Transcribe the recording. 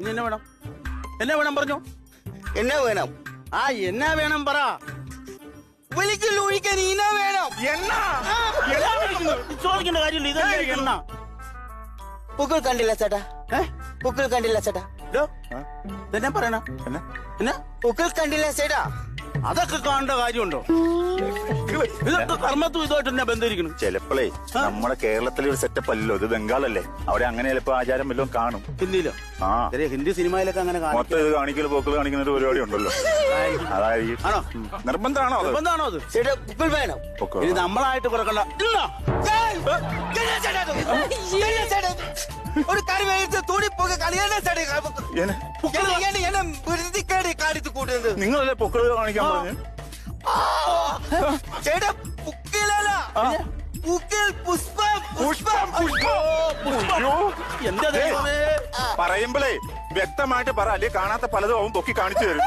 ഇനി എന്നെ വേണം? എന്നെ വേണം പറഞ്ഞു. എന്നാ വേണം? ആ എന്നാ വേണം പറ. വിളിക്കൽ ഒഴിക്കാൻ ഇന വേണം. എണ്ണ ചോദിക്കേണ്ട കാര്യമില്ല. ഇതല്ലേ എണ്ണ. പൂക്കൾ കണ്ടില്ല ചേട്ടാ. പൂക്കൾ കണ്ടില്ല ചേട്ടാ. ഇതെന്നാ പറയണ? എന്നാ പൂക്കൾ കണ്ടില്ല ചേട്ടാ. അതൊക്കെ കാണേണ്ട കാര്യമുണ്ടോ? ഇതൊക്കെ കർമ്മത്തും ഇതുമായിട്ട് എന്നാ ബന്ധിരിക്കണം? ചിലപ്പോഴേ നമ്മുടെ കേരളത്തിലെ ഒരു സെറ്റപ്പ് അല്ലല്ലോ, ഇത് ബംഗാളല്ലേ, അവിടെ അങ്ങനെ ചിലപ്പോ ആചാരം വല്ലതും കാണും. ഹിന്ദിയിലോ? ആ ഹിന്ദി സിനിമയിലൊക്കെ അങ്ങനെ മൊത്തം ഇത് കാണിക്കൽ പോക്കൽ കാണിക്കുന്ന ഒരു പരിപാടി ഉണ്ടല്ലോ. അതായിരിക്കും. ആണോ? നിർബന്ധമാണോ അത്? നിർബന്ധമാണോ അത്? ചേട്ടാ പൂക്കൾ വേണം. ഇനി നമ്മളായിട്ട് കുറക്കണ്ട. ഒരു കാര്യം തുണി പോകെ കളിയാണ് കൂടുന്നത്. നിങ്ങളല്ലേ പൊക്കൾ കാണിക്കാൻ പറഞ്ഞു? ചേട്ടാ പൂക്കളല്ല, പൂക്കൾ പുഷ്പം. പുഷ്പം എന്താ പറയുമ്പോഴേ വ്യക്തമായിട്ട് പറ, അല്ലെ കാണാത്ത പലതും അവൻ പൊക്കി കാണിച്ചു തരും.